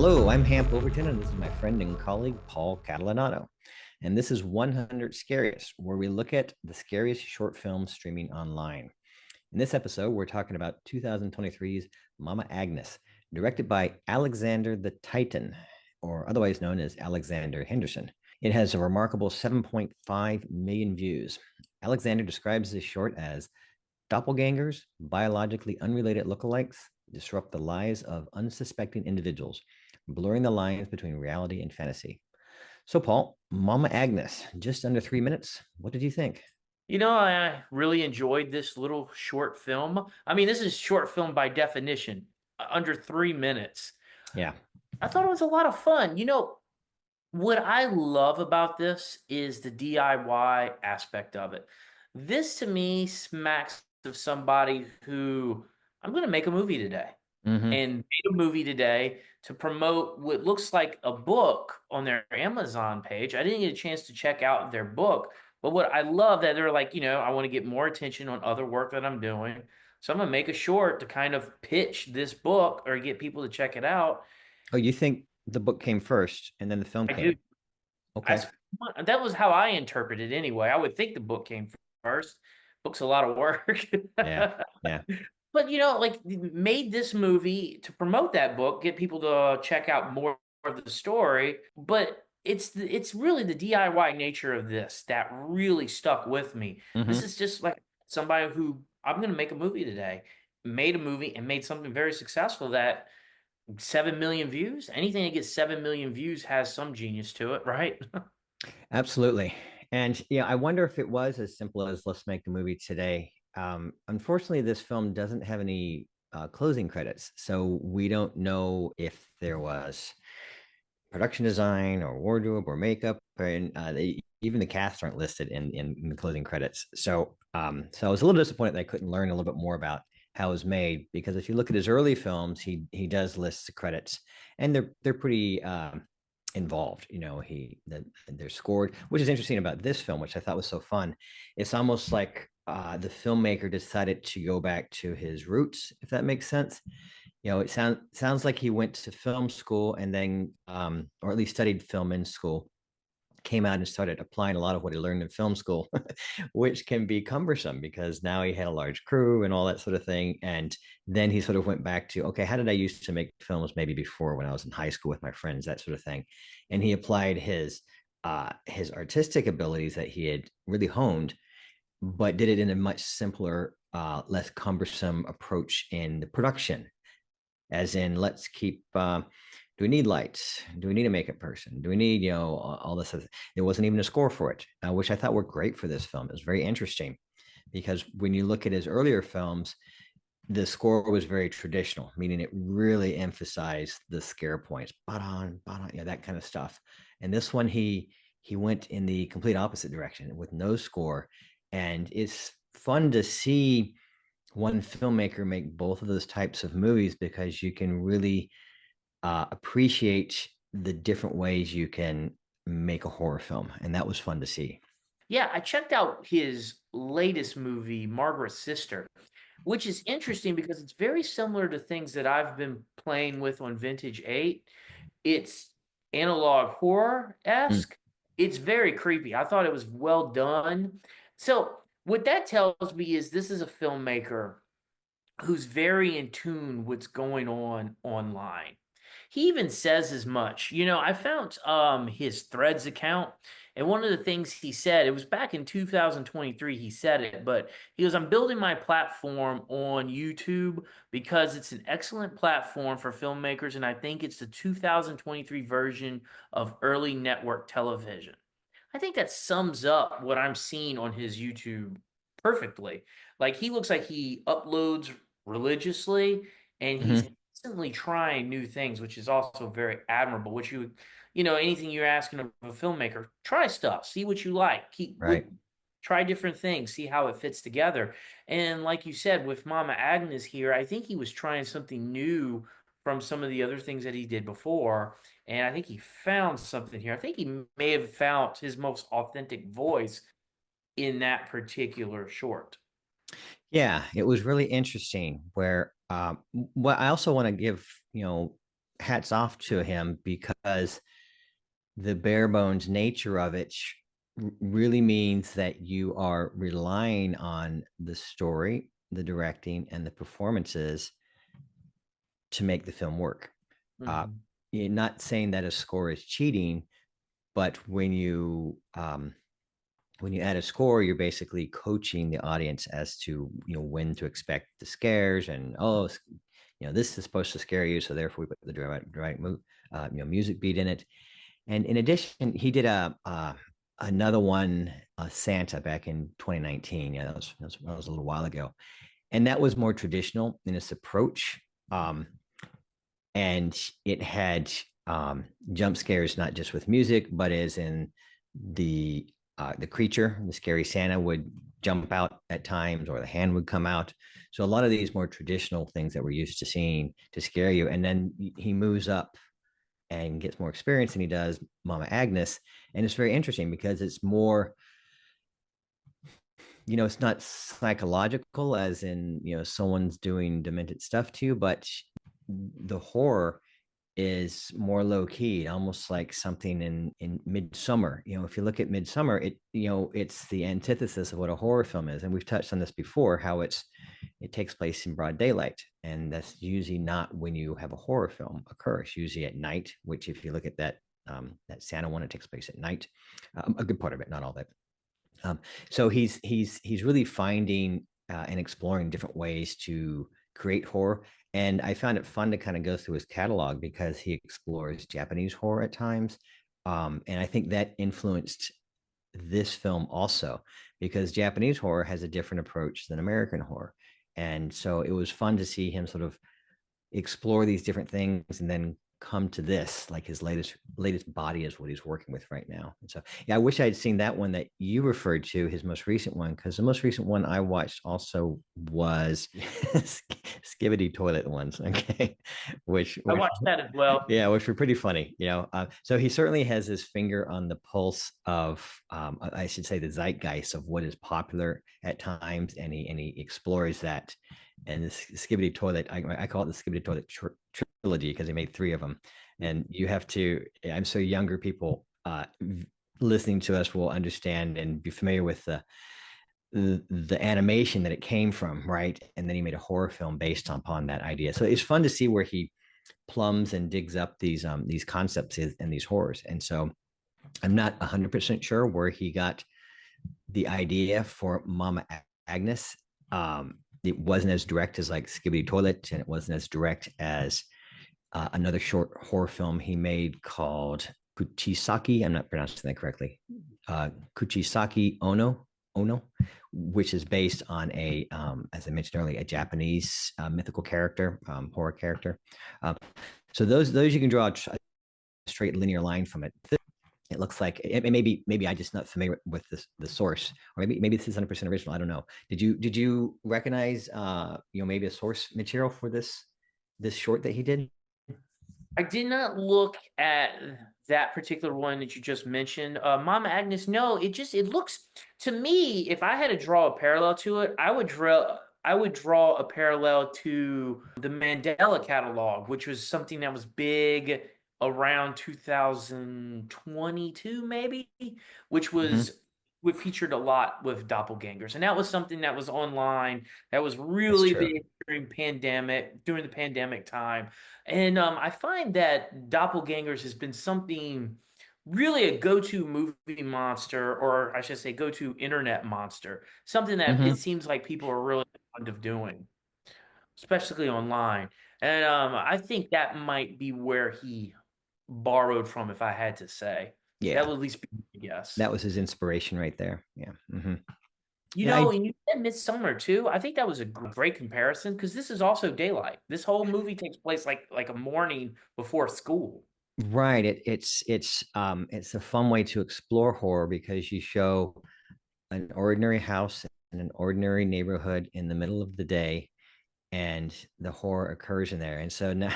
Hello, I'm Hamp Overton, and this is my friend and colleague, Paul Catalanato. And this is 100 Scariest, where we look at the scariest short films streaming online. In this episode, we're talking about 2023's Mama Agnes, directed by Alexander the Titan, or otherwise known as Alexander Henderson. It has a remarkable 7.5 million views. Alexander describes this short as doppelgangers, biologically unrelated lookalikes, disrupt the lives of unsuspecting individuals, blurring the lines between reality and fantasy. So, Paul, Mama Agnes, just under 3 minutes. What did you think? I really enjoyed this little short film. I mean, this is short film by definition, under 3 minutes. Yeah. I thought it was a lot of fun. What I love about this is the DIY aspect of it. This to me smacks of somebody who I'm going to make a movie today Mm-hmm. and made a movie today to promote what looks like a book on their Amazon page. I didn't get a chance to check out their book, but what I love that they're like, I want to get more attention on other work that I'm doing. So I'm gonna make a short to kind of pitch this book or get people to check it out. Oh, you think the book came first and then the film I do. came? Okay. I, that was how I interpreted it anyway. I would think the book came first. Book's a lot of work. Yeah. Yeah. But like made this movie to promote that book, get people to check out more of the story. But it's really the DIY nature of this that really stuck with me. This Mm-hmm. is just like somebody who I'm going to make a movie today, made a movie and made something very successful that 7 million views. Anything that gets 7 million views has some genius to it, right? Absolutely. And yeah, I wonder if it was as simple as let's make the movie today. Unfortunately, this film doesn't have any closing credits, so we don't know if there was production design or wardrobe or makeup, and even the cast aren't listed in the closing credits. So I was a little disappointed that I couldn't learn a little bit more about how it was made, because if you look at his early films, he does list the credits, and they're pretty involved. They're scored, which is interesting about this film, which I thought was so fun. It's almost like the filmmaker decided to go back to his roots, if that makes sense. It sounds like he went to film school and then, or at least studied film in school, came out and started applying a lot of what he learned in film school, which can be cumbersome because now he had a large crew and all that sort of thing. And then he sort of went back to, okay, how did I used to make films maybe before when I was in high school with my friends, that sort of thing. And he applied his artistic abilities that he had really honed, but did it in a much simpler, less cumbersome approach in the production, as in let's keep do we need lights, do we need a makeup person, do we need all this. There wasn't even a score for it, which I thought worked great for this film. It was very interesting because when you look at his earlier films, the score was very traditional, meaning it really emphasized the scare points, but on, that kind of stuff. And this one, he went in the complete opposite direction with no score, and it's fun to see one filmmaker make both of those types of movies because you can really appreciate the different ways you can make a horror film, and that was fun to see. Yeah, I checked out his latest movie, Margaret's Sister, which is interesting because it's very similar to things that I've been playing with on Vintage 8. It's analog Mm. horror-esque. It's very creepy. I thought it was well done. So, what that tells me is this is a filmmaker who's very in tune what's going on online. He even says as much. I found his Threads account, and one of the things he said, it was back in 2023 he said it, but he goes, I'm building my platform on YouTube because it's an excellent platform for filmmakers, and I think it's the 2023 version of early network television. I think that sums up what I'm seeing on his YouTube perfectly. Like he looks like he uploads religiously and he's Hmm. constantly trying new things, which is also very admirable. Which anything you're asking of a filmmaker, try stuff, see what you like, Right. try different things, see how it fits together. And like you said, with Mama Agnes here, I think he was trying something new from some of the other things that he did before. And I think he found something here. I think he may have found his most authentic voice in that particular short. Yeah, it was really interesting. Where what I also want to give, hats off to him because the bare bones nature of it really means that you are relying on the story, the directing, and the performances to make the film work. Uh, Mhm. you're not saying that a score is cheating, but when you add a score, you're basically coaching the audience as to when to expect the scares and this is supposed to scare you, so therefore we put the dramatic music beat in it. And in addition, he did another one, Santa, back in 2019. Yeah, that was a little while ago, and that was more traditional in its approach. And it had jump scares not just with music, but as in the creature, the scary Santa would jump out at times, or the hand would come out. So a lot of these more traditional things that we're used to seeing to scare you, and then he moves up and gets more experience than he does Mama Agnes, and it's very interesting because it's more, it's not psychological as in someone's doing demented stuff to you, but the horror is more low key, almost like something in Midsummer. If you look at Midsummer, it's the antithesis of what a horror film is, and we've touched on this before. How it takes place in broad daylight, and that's usually not when you have a horror film occur. It's usually at night. Which, if you look at that Santa one, it takes place at night. A good part of it, not all that. So he's really finding and exploring different ways to create horror. And I found it fun to kind of go through his catalog because he explores Japanese horror at times. And I think that influenced this film also because Japanese horror has a different approach than American horror. And so it was fun to see him sort of explore these different things and then come to this, like his latest body is what he's working with right now. And so yeah, I wish I had seen that one that you referred to, his most recent one, because the most recent one I watched also was Skibbity Toilet ones. Okay. which I which watched that as well. yeah, which were pretty funny. So he certainly has his finger on the pulse of, I should say, the zeitgeist of what is popular at times, and he explores that. And this Skibbity Toilet, I call it the Skibbity Toilet trilogy because he made three of them. And you have to, I'm so younger people listening to us will understand and be familiar with the animation that it came from, right? And then he made a horror film based upon that idea. So it's fun to see where he plumbs and digs up these concepts and these horrors. And so I'm not 100% sure where he got the idea for Mama Agnes. It wasn't as direct as like Skibbity Toilet, and it wasn't as direct as another short horror film he made called Kuchisaki. I'm not pronouncing that correctly. Kuchisaki Ono, which is based on as I mentioned earlier, a Japanese mythical character, horror character. Um, so those you can draw a straight linear line from it. It looks like maybe I just not familiar with the source, or maybe this is 100% original. I don't know. Did you recognize maybe a source material for this short that he did? I did not look at that particular one that you just mentioned. Mama Agnes, no, it looks to me, if I had to draw a parallel to it, I would draw a parallel to the Mandela catalog, which was something that was big around 2022, maybe, which Mm-hmm. was we featured a lot with doppelgangers. And that was something that was online that was That's really true. big during the pandemic time. And I find that doppelgangers has been something really a go-to movie monster, or I should say go-to internet monster, something that it Mm-hmm. seems like people are really fond of doing, especially online. And I think that might be where he borrowed from, if I had to say. That Yeah, would at least be my guess. that was his inspiration right there. Yeah. Mm-hmm. You Yeah, know, and you said Midsummer too. I think that was a great comparison because this is also daylight. This whole movie takes place like a morning before school. right. It's a fun way to explore horror because you show an ordinary house in an ordinary neighborhood in the middle of the day, and the horror occurs in there. And so now,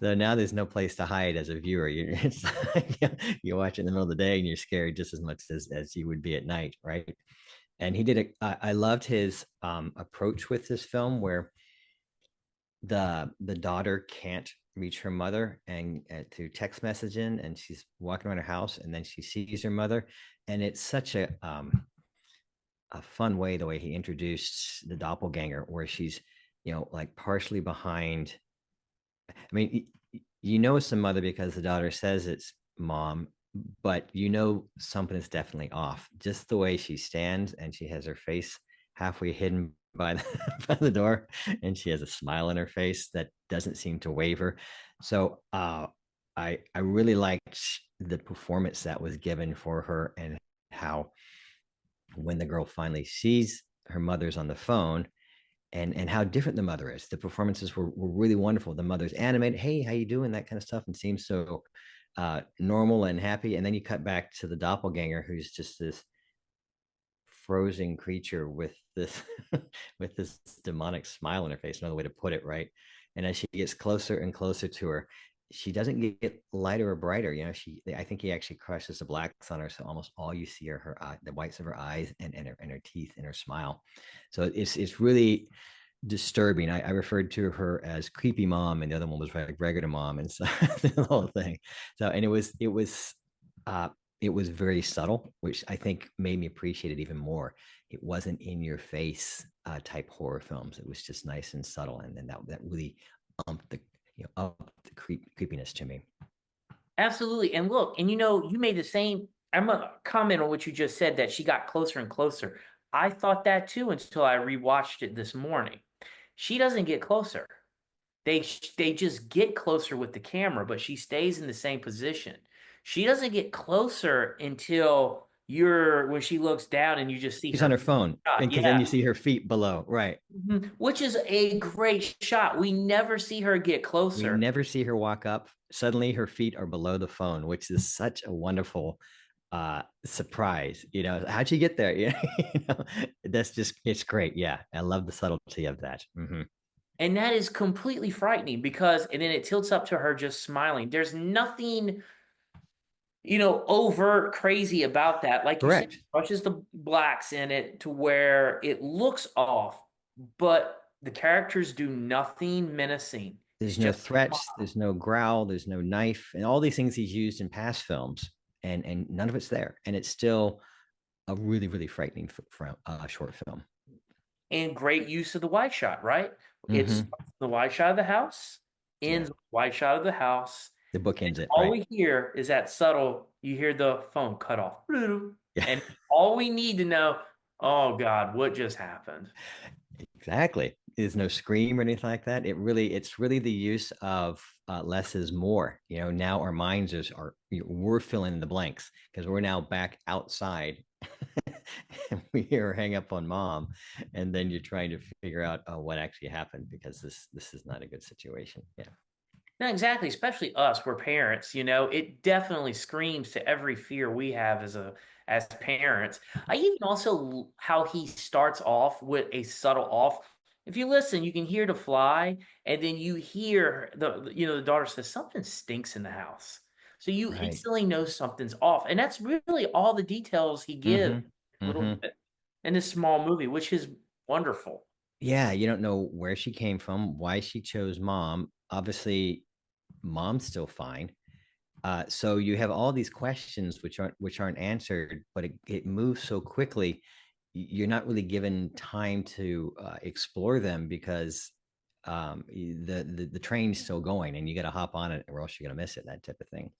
so now there's no place to hide as a viewer. It's like, you watch it in the middle of the day and you're scared just as much as you would be at night, right? And he did it. I loved his approach with this film, where the daughter can't reach her mother and through text messaging, and she's walking around her house, and then she sees her mother, and it's such a fun way the way he introduced the doppelganger, where she's like partially behind. I mean, you know it's the mother because the daughter says it's mom, but something is definitely off. Just the way she stands, and she has her face halfway hidden by by the door, and she has a smile on her face that doesn't seem to waver. So I really liked the performance that was given for her, and how when the girl finally sees her mother's on the phone, and how different the mother is. The performances were really wonderful. The mother's animated, hey, how you doing, that kind of stuff, and seems so normal and happy. And then you cut back to the doppelganger, who's just this frozen creature with this with this demonic smile on her face, another way to put it, right? And as she gets closer and closer to her, she doesn't get lighter or brighter. I think he actually crushes the blacks on her, so almost all you see are the whites of her eyes, and her teeth and her smile. So it's really disturbing. I referred to her as creepy mom, and the other one was like regular mom, and so the whole thing. So, and uh, it was very subtle, which I think made me appreciate it even more. It wasn't in your face type horror films. It was just nice and subtle, and then that really umped the up the creepiness to me. Absolutely. And look, and you made the same. I'm gonna comment on what you just said that she got closer and closer. I thought that too until I rewatched it this morning. She doesn't get closer. They just get closer with the camera, but she stays in the same position. She doesn't get closer until you're when she looks down and you just see She's on her her phone, and shot. because then Yeah. you see her feet below, right? Which is a great shot. We never see her get We closer. never see her walk up. Suddenly her feet are below the phone, which is such a wonderful surprise. How'd she get there? That's just, it's great. Yeah, I love the subtlety of that. And that is completely frightening because, and then it tilts up to her just smiling. There's nothing, overt crazy about that. Like you said, Correct. brushes the blacks in it to where it looks off, but the characters do nothing menacing. It's There's no just, threats, there's no growl, there's no knife, and all these things he's used in past films, and none of it's there, and it's still a really really frightening short film. and great use of the wide shot, right? It's Mm-hmm. the wide shot of the house, Yeah, ends with the wide shot of the house. the book ends it, All right? we hear is that subtle, you hear the phone cut off. Yeah. And all we need to know, oh God, what just happened? Exactly. There's no scream or anything like that. It's really the use of less is more. Now our minds we're filling in the blanks because we're now back outside, and we hear her hang up on mom, and then you're trying to figure out what actually happened, because this is not a good situation. Yeah. No, exactly. Especially us, we're parents, it definitely screams to every fear we have as parents. I even also how he starts off with a subtle off. If you listen, you can hear the fly, and then you hear the daughter says something stinks in the house. So you Right. instantly know something's off. And that's really all the details he gives Mm-hmm. a little Mm-hmm. bit in this small movie, which is wonderful. Yeah, you don't know where she came from, why she chose mom. Obviously, mom's still fine. So you have all these questions which aren't answered, but it moves so quickly. You're not really given time to explore them, because the train's still going, and you got to hop on it, or else you're gonna miss it. That type of thing.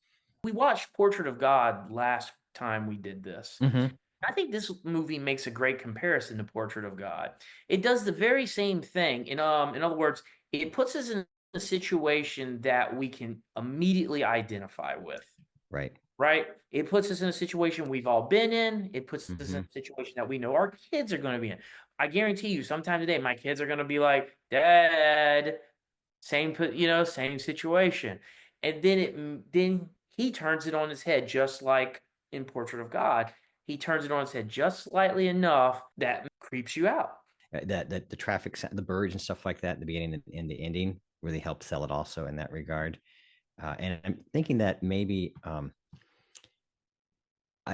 We watched Portrait of God last time we did this. Mm-hmm. I think this movie makes a great comparison to Portrait of God. It does the very same thing. In other words, it puts us in a situation that we can immediately identify with, Right. right? It puts us in a situation we've all been in. It puts us in Mm-hmm. a situation that we know our kids are going to be in. I guarantee you, sometime today, my kids are going to be like, "Dad, same situation." And then he turns it on his head, just like in Portrait of God. He turns it on its head just slightly enough that creeps you out. That the traffic, the birds and stuff like that in the beginning and the ending really helped sell it also in that regard. And I'm thinking that maybe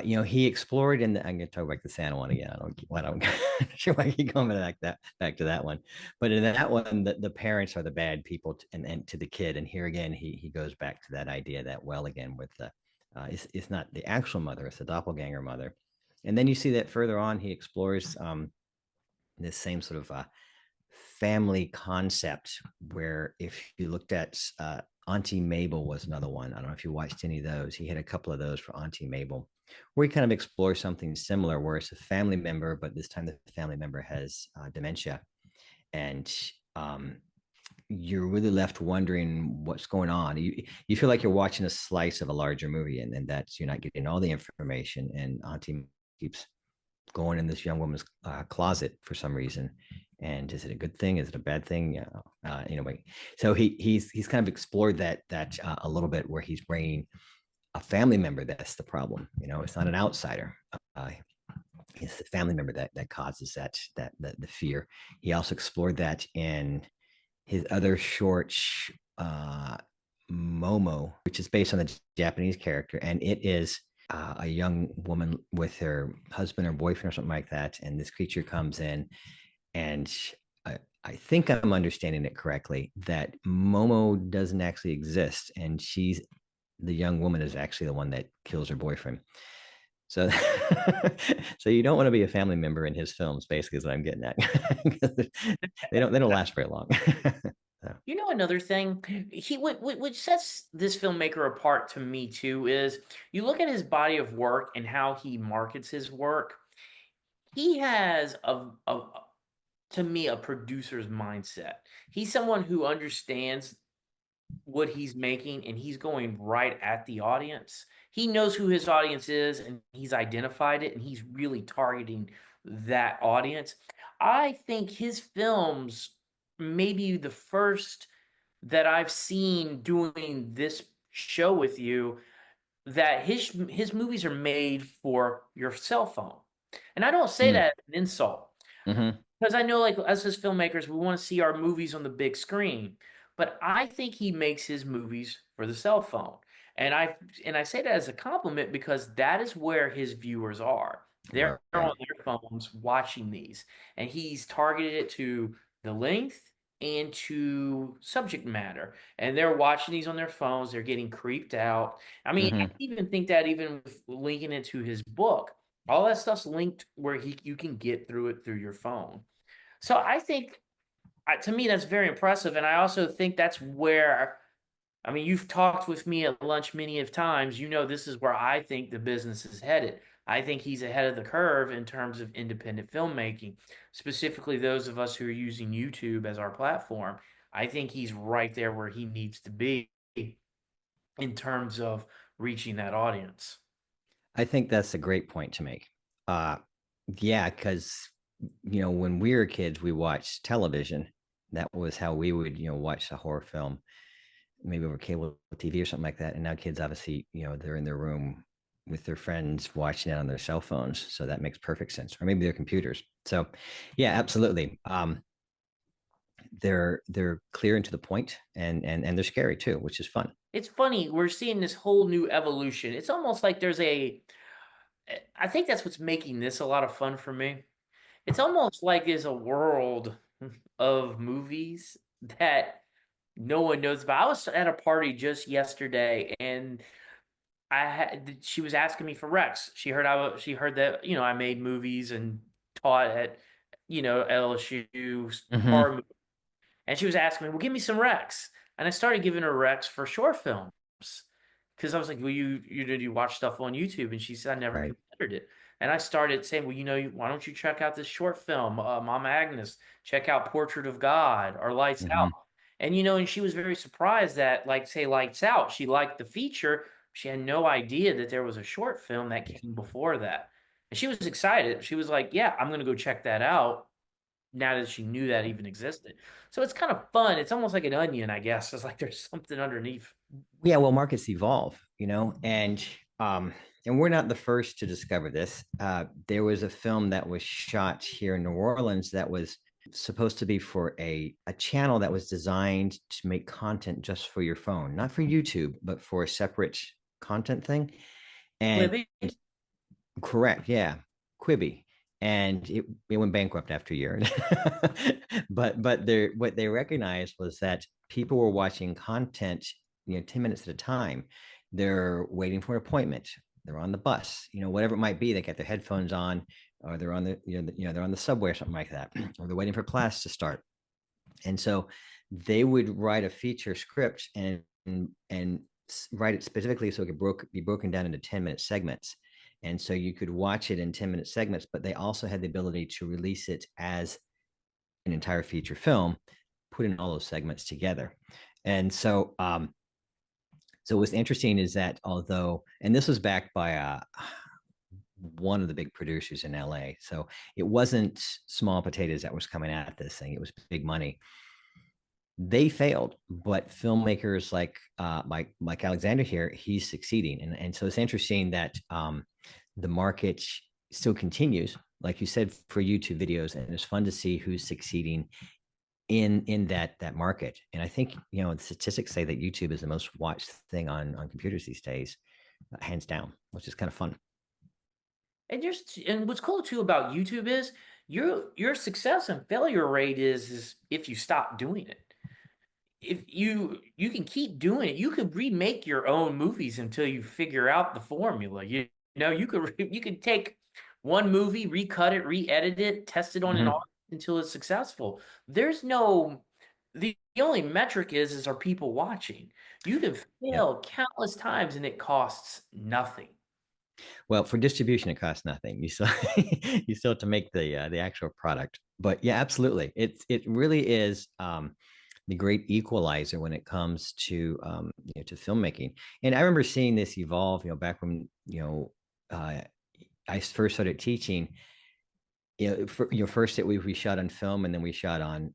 he explored in the. I'm going to talk about the Santa one again. I don't sure why I keep going back to that one. But in that one, the parents are the bad people, and to the kid. And here again, he goes back to that idea that well again with the, it's not the actual mother, it's the doppelganger mother. And then you see that further on, he explores this same sort of family concept where if you looked at Auntie Mabel was another one. I don't know if you watched any of those. He had a couple of those for Auntie Mabel, where he kind of explores something similar, where it's a family member, but this time the family member has dementia, and you're really left wondering what's going on. You feel like you're watching a slice of a larger movie, and that's you're not getting all the information. And Auntie keeps going in this young woman's closet for some reason. And is it a good thing? Is it a bad thing? Yeah. Anyway, so he's kind of explored that a little bit, where he's bringing a family member that's the problem. It's not an outsider. It's the family member that causes that the fear. He also explored that in his other short, Momo, which is based on the Japanese character, and it is a young woman with her husband or boyfriend or something like that, and this creature comes in, and I think I'm understanding it correctly that Momo doesn't actually exist, and the young woman is actually the one that kills her boyfriend. So, so you don't want to be a family member in his films. Basically, is what I'm getting at. They don't last very long. So, You know, another thing, which sets this filmmaker apart to me too is you look at his body of work and how he markets his work. He has to me a producer's mindset. He's someone who understands what he's making and he's going right at the audience. He knows who his audience is and he's identified it and he's really targeting that audience. I think his films maybe the first that I've seen doing this show with you that his movies are made for your cell phone. And I don't say mm, that as an insult. mm-hmm, Because I know, like, us as filmmakers, we want to see our movies on the big screen, but I think he makes his movies for the cell phone, and I say that as a compliment because that is where his viewers are. They're right. on their phones watching these, and he's targeted it to the length and to subject matter, and they're watching these on their phones. They're getting creeped out. I mean, I Mm-hmm. even think that even with linking it to his book, all that stuff's linked where you can get through it through your phone. So I think, to me, that's very impressive, and I also think that's where, I mean, you've talked with me at lunch many of times. You know, this is where I think the business is headed. I think he's ahead of the curve in terms of independent filmmaking, specifically those of us who are using YouTube as our platform. I think he's right there where he needs to be in terms of reaching that audience. I think that's a great point to make. Uh, yeah, because when we were kids, we watched television. That was how we would watch a horror film, maybe over cable TV or something like that. And now kids obviously they're in their room with their friends watching it on their cell phones, so that makes perfect sense. Or maybe their computers. So, yeah, absolutely. They're clear and to the point, and they're scary too, which is fun. It's funny, we're seeing this whole new evolution. It's almost like I think that's what's making this a lot of fun for me. It's almost like there's a world of movies that no one knows about. I was at a party just yesterday, and she was asking me for Rex. She heard that I made movies and taught at LSU Mm-hmm. horror, and she was asking me, "Well, give me some Rex." And I started giving her Rex for short films because I was like, "Well, you watch stuff on YouTube?" And she said, "I never Right. considered it." And I started saying, "Well, why don't you check out this short film, Mama Agnes? Check out Portrait of God or Lights Out." Mm-hmm. And and she was very surprised that, like, say, Lights Out, she liked the feature. She had no idea that there was a short film that came before that. And she was excited. She was like, "Yeah, I'm gonna go check that out." Now that she knew that even existed. So it's kind of fun. It's almost like an onion, I guess. It's like there's something underneath. Yeah, well, markets evolve, um, and we're not the first to discover this. There was a film that was shot here in New Orleans that was supposed to be for a channel that was designed to make content just for your phone, not for YouTube, but for a separate content thing. And Living? Correct. Yeah. Quibi. And it went bankrupt after a year. But what they recognized was that people were watching content, 10 minutes at a time. They're waiting for an appointment. They're on the bus, whatever it might be. They got their headphones on, or they're on they're on the subway or something like that, or they're waiting for class to start. And so they would write a feature script and write it specifically so it could be broken down into 10-minute segments. And so you could watch it in 10-minute segments, but they also had the ability to release it as an entire feature film, putting all those segments together. And so what's interesting is that although, and this was backed by one of the big producers in LA, so it wasn't small potatoes that was coming at this thing; it was big money. They failed, but filmmakers like Alexander here, he's succeeding, and so it's interesting that the market still continues, like you said, for YouTube videos, and it's fun to see who's succeeding in that market. And I think the statistics say that YouTube is the most watched thing on computers these days, hands down, which is kind of fun. And what's cool too about YouTube is your success and failure rate is if you stop doing it. If you can keep doing it, you could remake your own movies until you figure out the formula. You could you could take one movie, recut it, re-edit it, test it on an Mhm. audience until it's successful. There's no the only metric is are people watching. You can Yep. fail countless times and it costs nothing. Well, for distribution, it costs nothing. You still you still have to make the actual product. But yeah, absolutely, it really is the great equalizer when it comes to filmmaking. And I remember seeing this evolve. Back when I first started teaching. First we shot on film, and then we shot on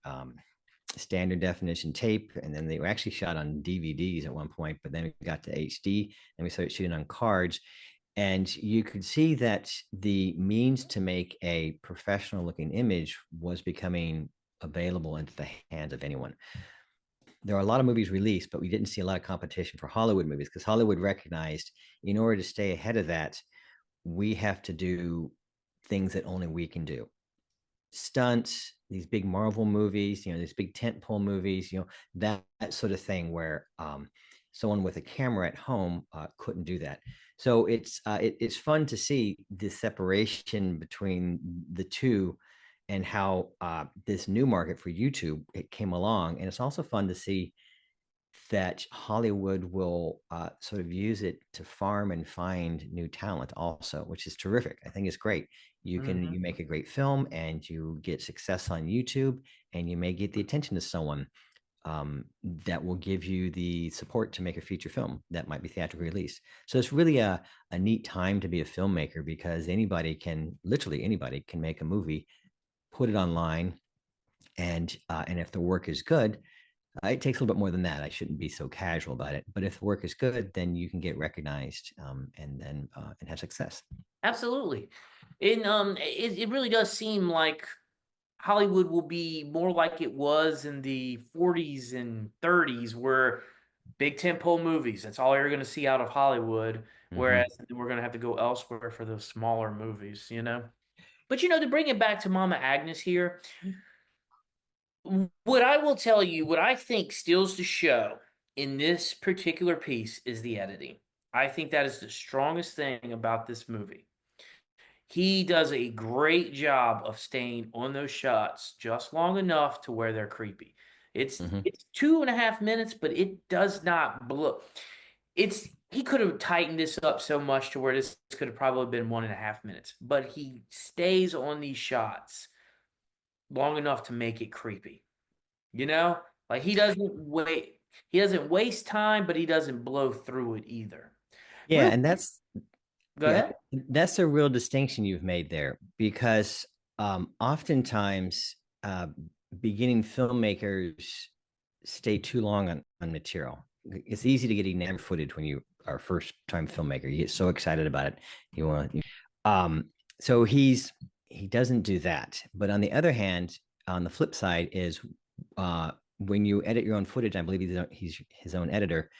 standard definition tape, and then they were actually shot on DVDs at one point. But then we got to HD, and we started shooting on cards, and you could see that the means to make a professional looking image was becoming available into the hands of anyone. There are a lot of movies released, but we didn't see a lot of competition for Hollywood movies, because Hollywood recognized, in order to stay ahead of that, we have to do things that only we can do. Stunts, these big Marvel movies, these big tentpole movies, that sort of thing, where someone with a camera at home couldn't do that. So it's fun to see the separation between the two, and how this new market for YouTube it came along. And it's also fun to see that Hollywood will sort of use it to farm and find new talent also, which is terrific. I think it's great. You Mhm. make a great film and you get success on YouTube, and you may get the attention of someone that will give you the support to make a feature film that might be theatrically released. So it's really a neat time to be a filmmaker, because literally anybody can make a movie, put it online, and if the work is good, it takes a little bit more than that. I shouldn't be so casual about it. But if the work is good, then you can get recognized, and have success. Absolutely. And it really does seem like Hollywood will be more like it was in the 40s and 30s, where big tentpole movies, that's all you're going to see out of Hollywood. Hmm. Whereas we're going to have to go elsewhere for those smaller movies. But to bring it back to Mama Agnes here, what I will tell you, what I think steals the show in this particular piece is the editing. I think that is the strongest thing about this movie. He does a great job of staying on those shots just long enough to where they're creepy. It's Hmm. it's 2.5 minutes, but it does not blow. He could have tightened this up so much to where this could have probably been 1.5 minutes, but he stays on these shots long enough to make it creepy. You know, like he doesn't waste time, but he doesn't blow through it either. Yeah, Real, and that's go yeah, ahead. that's a real distinction you've made there, because oftentimes beginning filmmakers stay too long on material. It's easy to get enamored footage when you are a first time filmmaker. You get so excited about it. You want so he doesn't do that. But on the other hand, on the flip side is when you edit your own footage, I believe he's his own editor,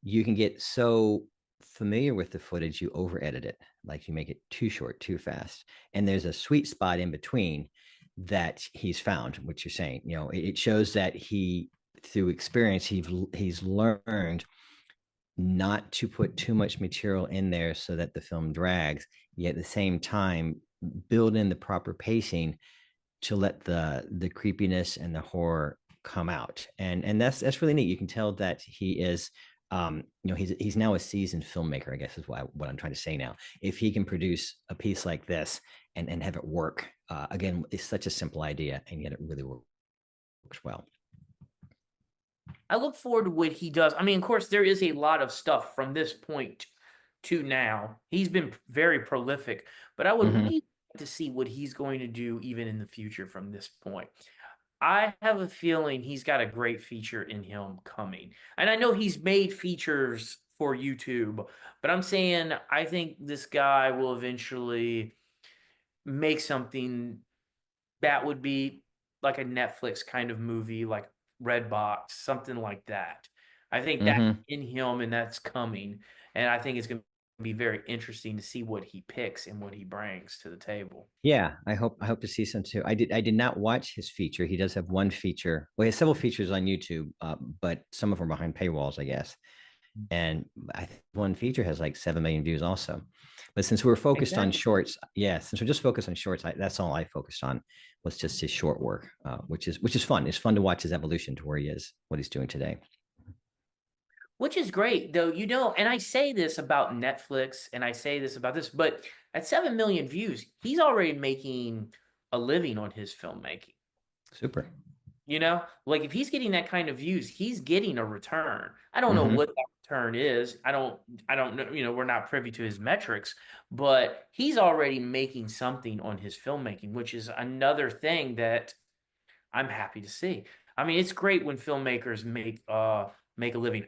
you can get so familiar with the footage, you over edit it. like you make it too short too fast, and there's a sweet spot in between that he's found. What you're saying, it shows that he, through experience, he's learned not to put too much material in there so that the film drags, yet at the same time build in the proper pacing to let the creepiness and the horror come out. And that's really neat. You can tell that he is, he's now a seasoned filmmaker, I guess is what I'm trying to say now. If he can produce a piece like this and have it work, again, it's such a simple idea, and yet it really works well. I look forward to what he does. I mean, of course, there is a lot of stuff from this point to now. He's been very prolific, but I would Mm-hmm. really like to see what he's going to do even in the future from this point. I have a feeling he's got a great feature in him coming. And I know he's made features for YouTube, but I'm saying I think this guy will eventually make something that would be like a Netflix kind of movie, like Redbox, something like that. I think that's Mm-hmm. in him and that's coming. And I think it's going to be very interesting to see what he picks and what he brings to the table. Yeah, I hope to see some too. I did not watch his feature. He does have one feature. Well, he has several features on YouTube, but some of them are behind paywalls, I guess. And I think one feature has like 7 million views also. But since we're focused on Exactly. shorts, yeah, since we're just focused on shorts, that's all I focused on was just his short work, which is fun. It's fun to watch his evolution to where he is, what he's doing today. Which is great, though, and I say this about Netflix and I say this about this, but at 7 million views, he's already making a living on his filmmaking. Super. Like if he's getting that kind of views, he's getting a return. I don't know Mm-hmm. what that return is. I don't know, we're not privy to his metrics, but he's already making something on his filmmaking, which is another thing that I'm happy to see. I mean, it's great when filmmakers make a living.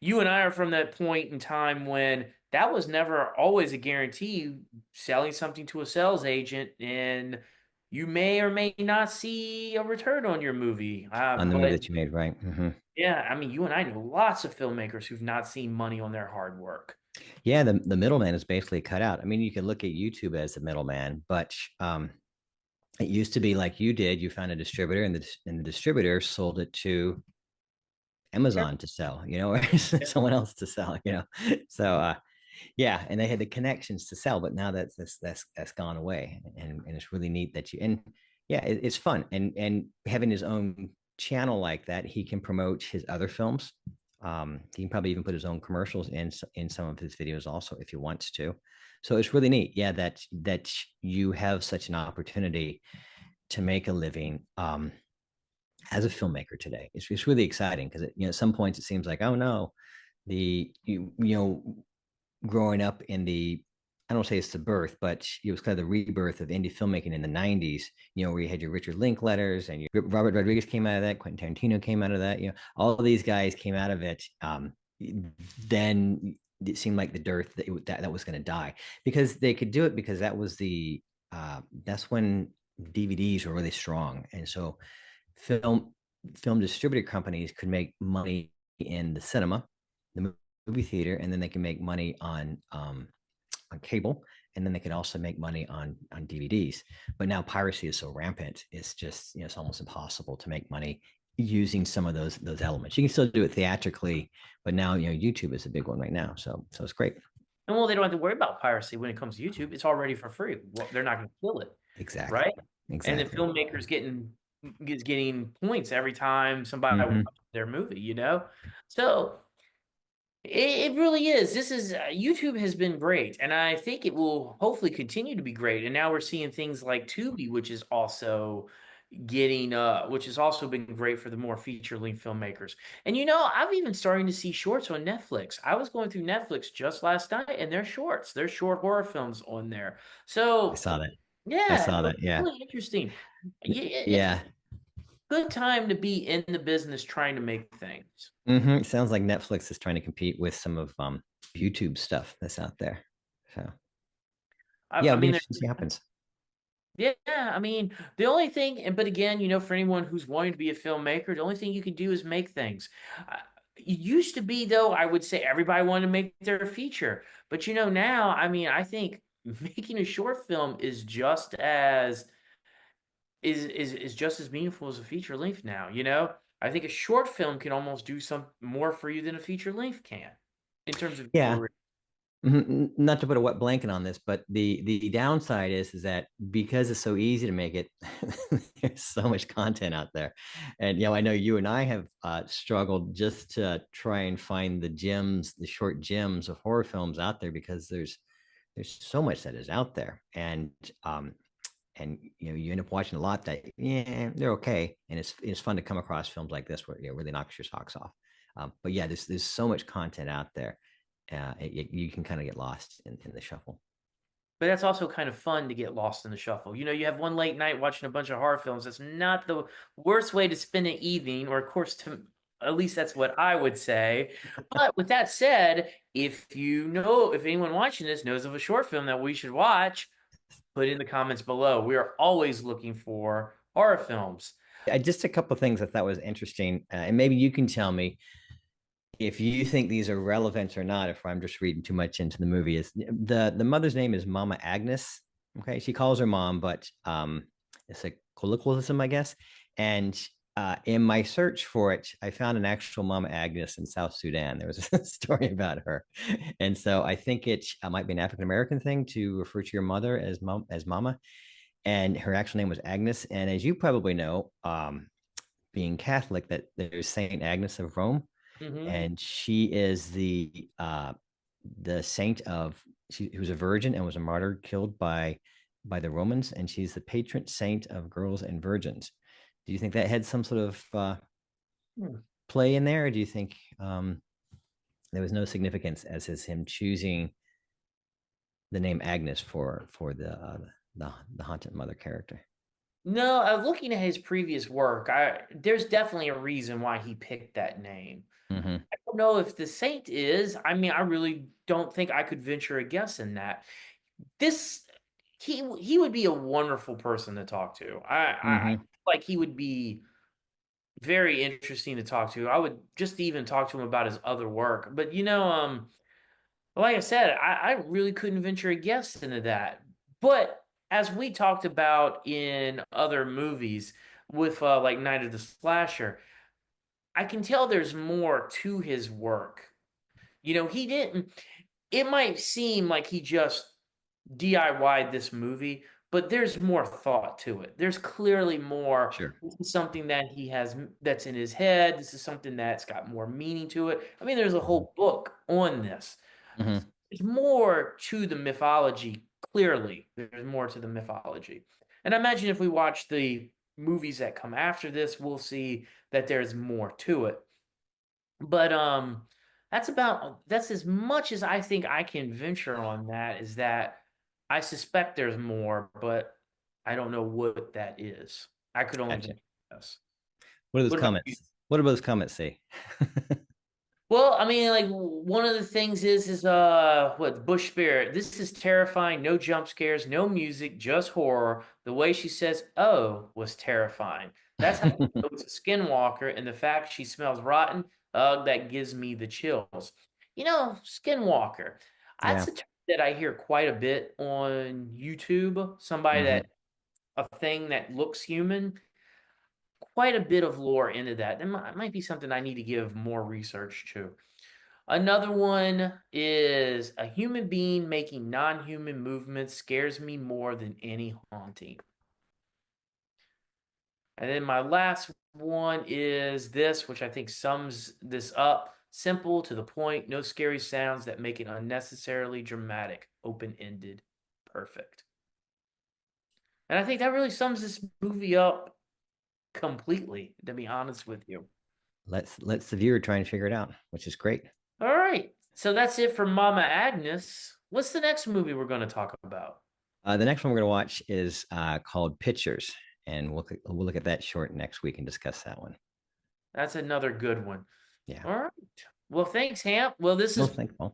You and I are from that point in time when that was never always a guarantee. Selling something to a sales agent, and you may or may not see a return on your movie. On the movie But that you made, right? Mm-hmm. yeah, I mean, you and I know lots of filmmakers who've not seen money on their hard work. Yeah, the middleman is basically cut out. I mean, you can look at YouTube as the middleman, but it used to be like you did. You found a distributor, and the distributor sold it to Sure. Amazon to sell, or someone else to sell. So yeah, and they had the connections to sell, but now that's gone away, and it's really neat that yeah, it's fun, and having his own channel like that, he can promote his other films. He can probably even put his own commercials in some of his videos also if he wants to. So it's really neat, yeah, that you have such an opportunity to make a living as a filmmaker today. It's really exciting because at some points it seems like, oh no, growing up in the, I don't say it's the birth, but it was kind of the rebirth of indie filmmaking in the 90s, where you had your Richard Linkletters and your Robert Rodriguez came out of that, Quentin Tarantino came out of that, all of these guys came out of it. Then it seemed like the dearth that was going to die because they could do it because that's when DVDs were really strong. And so film film distributor companies could make money in the cinema, the movie theater, and then they can make money on cable, and then they can also make money on DVDs. But now piracy is so rampant; it's just it's almost impossible to make money using some of those elements. You can still do it theatrically, but now YouTube is a big one right now. So it's great. And well, they don't have to worry about piracy when it comes to YouTube. It's already for free. Well, they're not going to kill it, Exactly. right? And the Exactly. filmmaker's getting points every time somebody Mm-hmm. watches their movie. So it really is. This is YouTube has been great, and I think it will hopefully continue to be great. And now we're seeing things like Tubi, which has also been great for the more feature-length filmmakers. And I'm even starting to see shorts on Netflix. I was going through Netflix just last night, and there's short horror films on there. I So saw that. I yeah, saw it's that. Yeah. really interesting. Yeah, it's a Yeah. good time to be in the business trying to make things. Sounds like Netflix is trying to compete with some of YouTube stuff that's out there. So I, yeah, I it'll be mean, interesting to see what happens. yeah, I mean, the only thing, but again, for anyone who's wanting to be a filmmaker, the only thing you can do is make things. It used to be, though, I would say everybody wanted to make their feature. But now, I mean, I think making a short film is just as is just as meaningful as a feature length now. I think a short film can almost do some more for you than a feature length can in terms of Yeah. viewer. Not to put a wet blanket on this, but the downside is that because it's so easy to make it, there's so much content out there, and I know you and I have struggled just to try and find the gems, the short gems of horror films out there because there's so much that is out there, and you end up watching a lot that they're okay, and it's fun to come across films like this where where they knock your socks off. But yeah, there's so much content out there. You can kind of get lost in the shuffle. But that's also kind of fun to get lost in the shuffle. You have one late night watching a bunch of horror films. That's not the worst way to spend an evening, or of course, at least that's what I would say. But with that said, if anyone watching this knows of a short film that we should watch, put it in the comments below. We are always looking for horror films. Just a couple of things I thought was interesting, and maybe you can tell me if you think these are relevant or not, if I'm just reading too much into the movie. Is the mother's name is Mama Agnes. Okay, she calls her mom, but it's a colloquialism, I guess. And in my search for it, I found an actual Mama Agnes in South Sudan. There was a story about her, and so I think it might be an African American thing to refer to your mother as Mama, and her actual name was Agnes. And as you probably know, being Catholic, that there's Saint Agnes of Rome, Mm-hmm. and she is the saint of she who was a virgin and was a martyr killed by the Romans, and she's the patron saint of girls and virgins. Do you think that had some sort of Hmm. play in there, or do you think there was no significance as is him choosing the name Agnes for the haunted mother character? No, looking at his previous work, there's definitely a reason why he picked that name. Mm-hmm. I don't know if the saint is. I mean, I really don't think I could venture a guess in that. This he would be a wonderful person to talk to. I Mm-hmm. feel like he would be very interesting to talk to. I would just even talk to him about his other work. But like I said, I really couldn't venture a guess into that. But as we talked about in other movies with like Night of the Slasher, I can tell there's more to his work. He didn't. It might seem like he just DIY'd this movie, but there's more thought to it. There's clearly more. Sure. This is something that he has that's in his head. This is something that's got more meaning to it. I mean, there's a whole book on this. Mm-hmm. There's more to the mythology. Clearly, there's more to the mythology. And I imagine if we watch the movies that come after this, we'll see that there's more to it. But that's as much as I think I can venture on that, is that I suspect there's more, but I don't know what that is. I could only Gotcha. venture guess. What are those What about you? comments? What do those comments say? Well, I mean, like one of the things is what Bush Spirit. This is terrifying. No jump scares, no music, just horror. The way she says "oh" was terrifying. That's how you know it's a skinwalker, and the fact she smells rotten, that gives me the chills. Skinwalker. Yeah. That's a term that I hear quite a bit on YouTube. Somebody Mm-hmm. that a thing that looks human. Quite a bit of lore into that. That might be something I need to give more research to. Another one is a human being making non-human movements scares me more than any haunting. And then my last one is this, which I think sums this up. Simple, to the point, no scary sounds that make it unnecessarily dramatic, open-ended, perfect. And I think that really sums this movie up completely, to be honest with you. Let's the viewer try and figure it out, which is great. All right. So that's it for Mama Agnes. What's the next movie we're going to talk about? The next one we're going to watch is called Pictures, and we'll look at that short next week and discuss that one. That's another good one. Yeah. All right. Well, thanks, Hamp. Well, Well, thank you.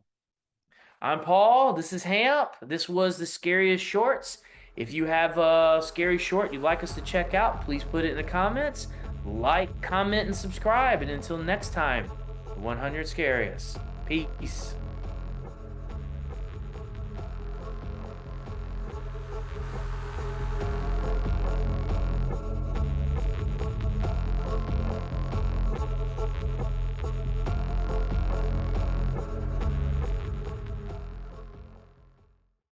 I'm Paul. This is Hamp. This was the Scariest Shorts. If you have a scary short you'd like us to check out, please put it in the comments. Like, comment, and subscribe. And until next time, 100 Scariest. Peace.